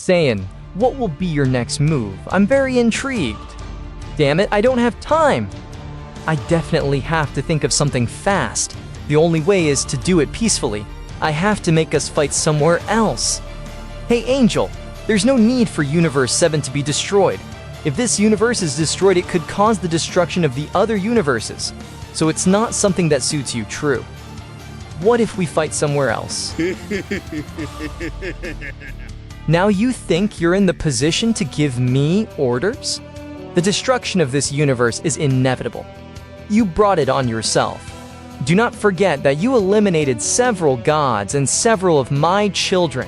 Saiyan, what will be your next move? I'm very intrigued. Damn it, I don't have time. I definitely have to think of something fast. The only way is to do it peacefully. I have to make us fight somewhere else. Hey Angel, there's no need for Universe 7 to be destroyed. If this universe is destroyed, it could cause the destruction of the other universes. So it's not something that suits you, true. What if we fight somewhere else? Now you think you're in the position to give me orders? The destruction of this universe is inevitable. You brought it on yourself. Do not forget that you eliminated several gods and several of my children.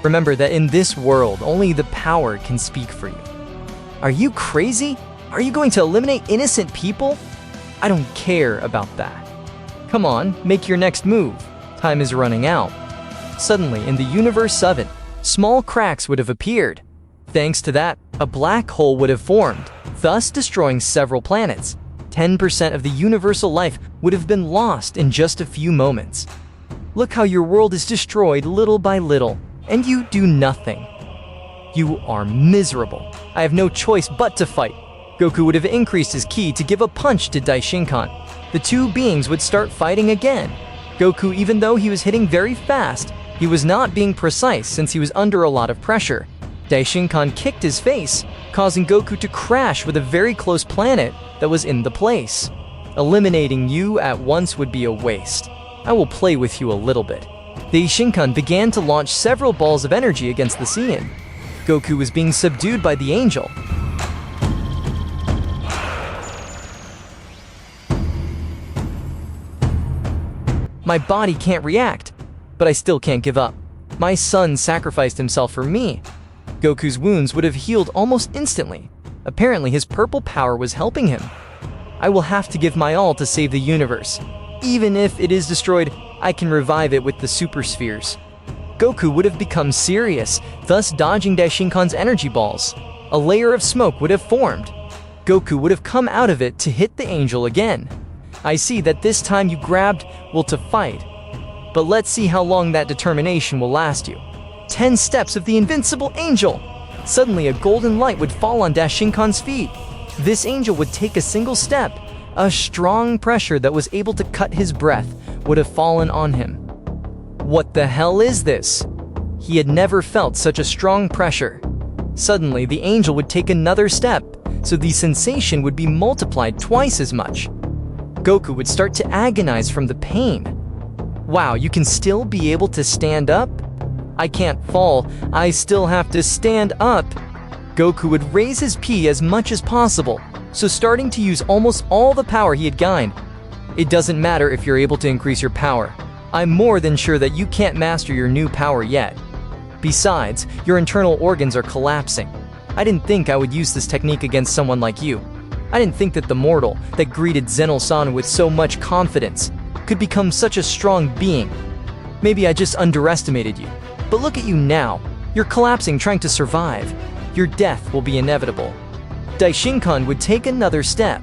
Remember that in this world, only the power can speak for you. Are you crazy? Are you going to eliminate innocent people? I don't care about that. Come on, make your next move. Time is running out. Suddenly, in the Universe 7, small cracks would have appeared. Thanks to that, a black hole would have formed, thus destroying several planets. 10% of the universal life would have been lost in just a few moments. Look how your world is destroyed little by little, and you do nothing. You are miserable. I have no choice but to fight. Goku would have increased his ki to give a punch to Daishinkan. The two beings would start fighting again. Goku, even though he was hitting very fast, he was not being precise since he was under a lot of pressure. Daishinkan kicked his face, causing Goku to crash with a very close planet that was in the place. Eliminating you at once would be a waste. I will play with you a little bit. Daishinkan began to launch several balls of energy against the Saiyan. Goku was being subdued by the Angel. My body can't react, but I still can't give up. My son sacrificed himself for me. Goku's wounds would have healed almost instantly. Apparently his purple power was helping him. I will have to give my all to save the universe. Even if it is destroyed, I can revive it with the super spheres. Goku would have become serious, thus dodging Daishinkan's energy balls. A layer of smoke would have formed. Goku would have come out of it to hit the Angel again. I see that this time you grabbed will to fight. But let's see how long that determination will last you. 10 steps of the invincible Angel! Suddenly a golden light would fall on Daishinkan's feet. This Angel would take a single step. A strong pressure that was able to cut his breath would have fallen on him. What the hell is this? He had never felt such a strong pressure. Suddenly the Angel would take another step, so the sensation would be multiplied twice as much. Goku would start to agonize from the pain. Wow, you can still be able to stand up? I can't fall, I still have to stand up. Goku would raise his Pi as much as possible, so starting to use almost all the power he had gained. It doesn't matter if you're able to increase your power. I'm more than sure that you can't master your new power yet. Besides, your internal organs are collapsing. I didn't think I would use this technique against someone like you. I didn't think that the mortal that greeted Zenno-san with so much confidence could become such a strong being. Maybe I just underestimated you. But look at you now. You're collapsing trying to survive. Your death will be inevitable. Daishinkan would take another step.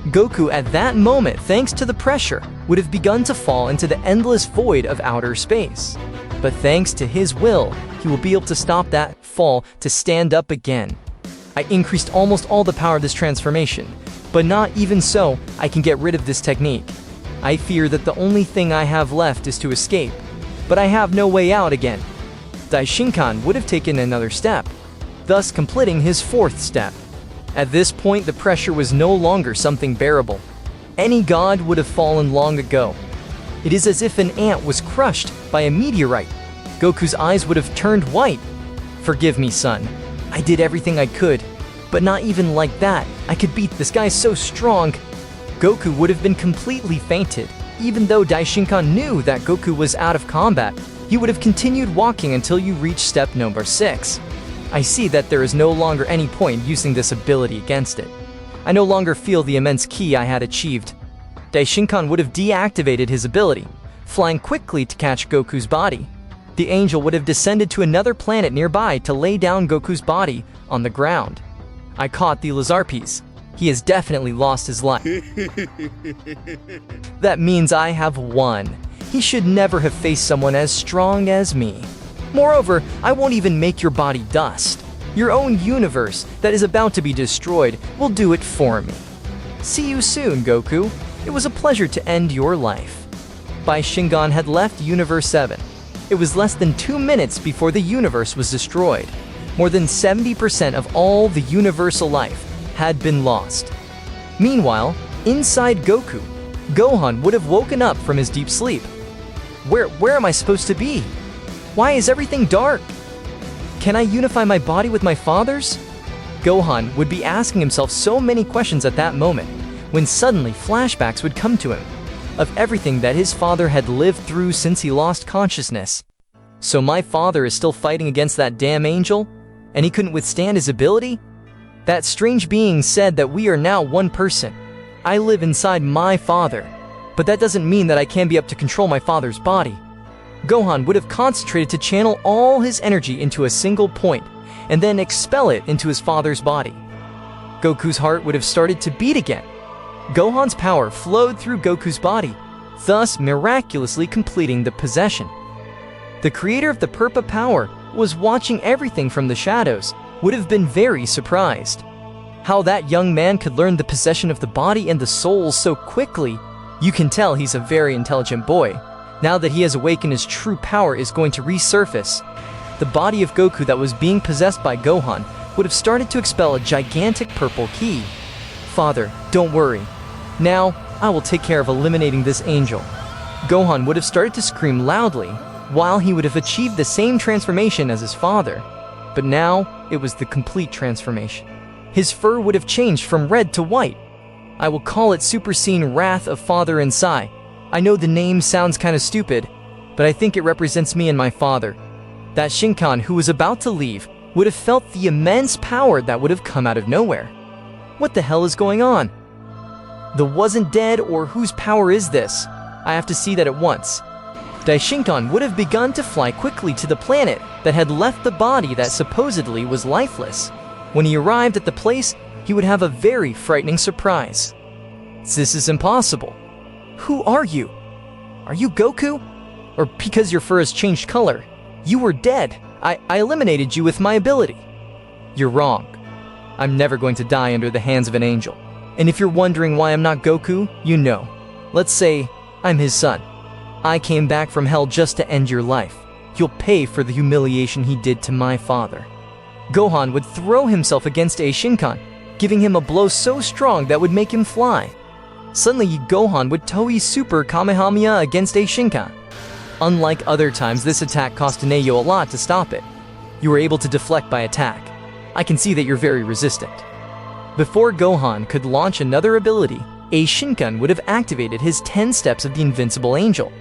Goku at that moment, thanks to the pressure, would have begun to fall into the endless void of outer space. But thanks to his will, he will be able to stop that fall to stand up again. I increased almost all the power of this transformation, but not even so, I can get rid of this technique. I fear that the only thing I have left is to escape, but I have no way out again. Daishinkan would have taken another step, thus completing his fourth step. At this point, the pressure was no longer something bearable. Any god would have fallen long ago. It is as if an ant was crushed by a meteorite. Goku's eyes would have turned white. Forgive me, son. I did everything I could, but not even like that. I could beat this guy so strong. Goku would have been completely fainted. Even though Daishinkan knew that Goku was out of combat, he would have continued walking until you reach step number 6. I see that there is no longer any point using this ability against it. I no longer feel the immense ki I had achieved. Daishinkan would have deactivated his ability, flying quickly to catch Goku's body. The Angel would have descended to another planet nearby to lay down Goku's body on the ground. I caught the Lazarpes. He has definitely lost his life. That means I have won. He should never have faced someone as strong as me. Moreover, I won't even make your body dust. Your own universe that is about to be destroyed will do it for me. See you soon, Goku. It was a pleasure to end your life. Shingon had left Universe 7. It was less than 2 minutes before the universe was destroyed. More than 70% of all the universal life had been lost. Meanwhile, inside Goku, Gohan would have woken up from his deep sleep. Where am I supposed to be? Why is everything dark? Can I unify my body with my father's? Gohan would be asking himself so many questions at that moment, when suddenly flashbacks would come to him of everything that his father had lived through since he lost consciousness. So my father is still fighting against that damn angel, and he couldn't withstand his ability? That strange being said that we are now one person. I live inside my father, but that doesn't mean that I can be up to control my father's body. Gohan would have concentrated to channel all his energy into a single point, and then expel it into his father's body. Goku's heart would have started to beat again. Gohan's power flowed through Goku's body, thus miraculously completing the possession. The creator of the Purpa power was watching everything from the shadows, would have been very surprised. How that young man could learn the possession of the body and the soul so quickly, you can tell he's a very intelligent boy. Now that he has awakened, his true power is going to resurface. The body of Goku that was being possessed by Gohan would have started to expel a gigantic purple ki. Father, don't worry. Now, I will take care of eliminating this angel. Gohan would have started to scream loudly, while he would have achieved the same transformation as his father. But now, it was the complete transformation. His fur would have changed from red to white. I will call it Super Scene Wrath of Father and Sai. I know the name sounds kinda stupid, but I think it represents me and my father. That Shinkan who was about to leave would have felt the immense power that would have come out of nowhere. What the hell is going on? The wasn't dead, or whose power is this? I have to see that at once. Daishinkan would have begun to fly quickly to the planet that had left the body that supposedly was lifeless. When he arrived at the place, he would have a very frightening surprise. This is impossible. Who are you? Are you Goku? Or because your fur has changed color, you were dead. I eliminated you with my ability. You're wrong. I'm never going to die under the hands of an angel. And if you're wondering why I'm not Goku, you know. Let's say I'm his son. I came back from hell just to end your life. You'll pay for the humiliation he did to my father. Gohan would throw himself against Shinkan, giving him a blow so strong that would make him fly. Suddenly, Gohan would Toei Super Kamehameha against Shinkan. Unlike other times, this attack cost Neyo a lot to stop it. You were able to deflect by attack. I can see that you're very resistant. Before Gohan could launch another ability, Shinkan would have activated his 10 steps of the Invincible Angel.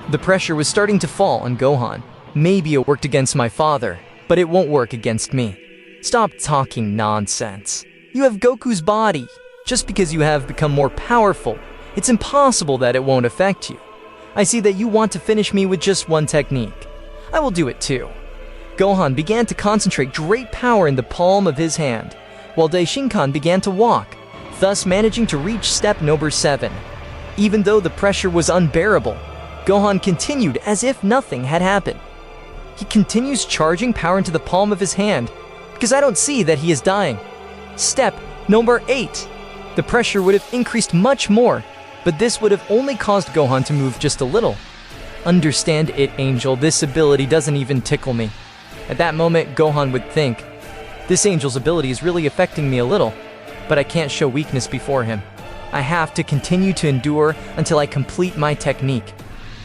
The pressure was starting to fall on Gohan. Maybe it worked against my father, but it won't work against me. Stop talking nonsense. You have Goku's body. Just because you have become more powerful, it's impossible that it won't affect you. I see that you want to finish me with just one technique. I will do it too. Gohan began to concentrate great power in the palm of his hand, while Daishinkan began to walk, thus managing to reach step number 7. Even though the pressure was unbearable, Gohan continued as if nothing had happened. He continues charging power into the palm of his hand, because I don't see that he is dying. Step number 8. The pressure would have increased much more, but this would have only caused Gohan to move just a little. Understand it, Angel, this ability doesn't even tickle me. At that moment, Gohan would think, this Angel's ability is really affecting me a little, but I can't show weakness before him. I have to continue to endure until I complete my technique.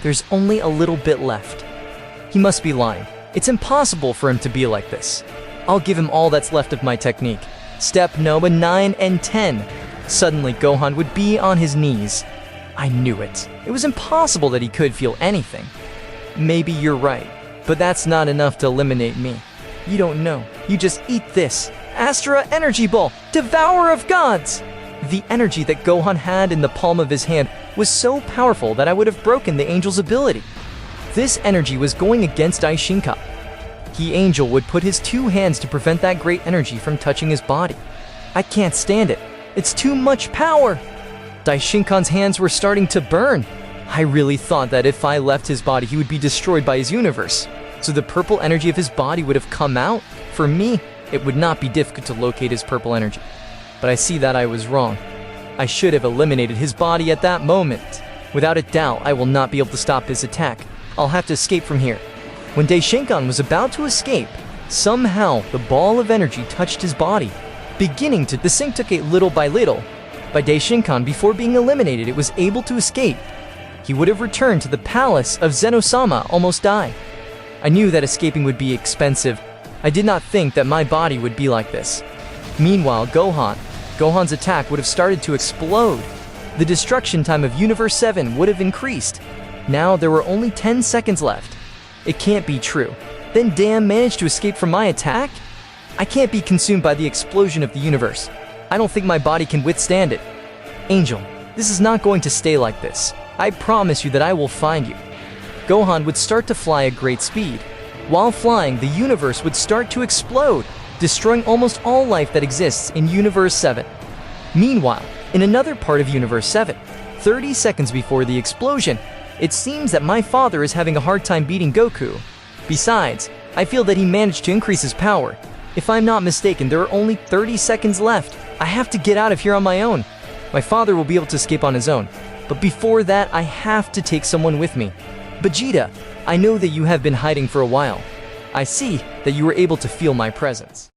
There's only a little bit left. He must be lying. It's impossible for him to be like this. I'll give him all that's left of my technique. Step number 9 and 10. Suddenly, Gohan would be on his knees. I knew it. It was impossible that he could feel anything. Maybe you're right, but that's not enough to eliminate me. You don't know. You just eat this. Astra Energy Ball, Devourer of Gods! The energy that Gohan had in the palm of his hand was so powerful that I would have broken the Angel's ability. This energy was going against Daishinkan. Angel would put his 2 hands to prevent that great energy from touching his body. I can't stand it. It's too much power. Daishinkan's hands were starting to burn. I really thought that if I left his body, he would be destroyed by his universe. So the purple energy of his body would have come out? For me, it would not be difficult to locate his purple energy. But I see that I was wrong. I should have eliminated his body at that moment. Without a doubt, I will not be able to stop his attack. I'll have to escape from here. When Daishinkan was about to escape, somehow the ball of energy touched his body, beginning to disintegrate little by little. By Daishinkan, before being eliminated, it was able to escape. He would have returned to the palace of Zeno-sama, almost die. I knew that escaping would be expensive. I did not think that my body would be like this. Meanwhile, Gohan's attack would have started to explode. The destruction time of Universe 7 would have increased. Now there were only 10 seconds left. It can't be true. Then Damn managed to escape from my attack? I can't be consumed by the explosion of the universe. I don't think my body can withstand it. Angel, this is not going to stay like this. I promise you that I will find you. Gohan would start to fly at great speed. While flying, the universe would start to explode, destroying almost all life that exists in Universe 7. Meanwhile, in another part of Universe 7, 30 seconds before the explosion, it seems that my father is having a hard time beating Goku. Besides, I feel that he managed to increase his power. If I'm not mistaken, there are only 30 seconds left. I have to get out of here on my own. My father will be able to escape on his own. But before that, I have to take someone with me. Vegeta, I know that you have been hiding for a while. I see that you were able to feel my presence.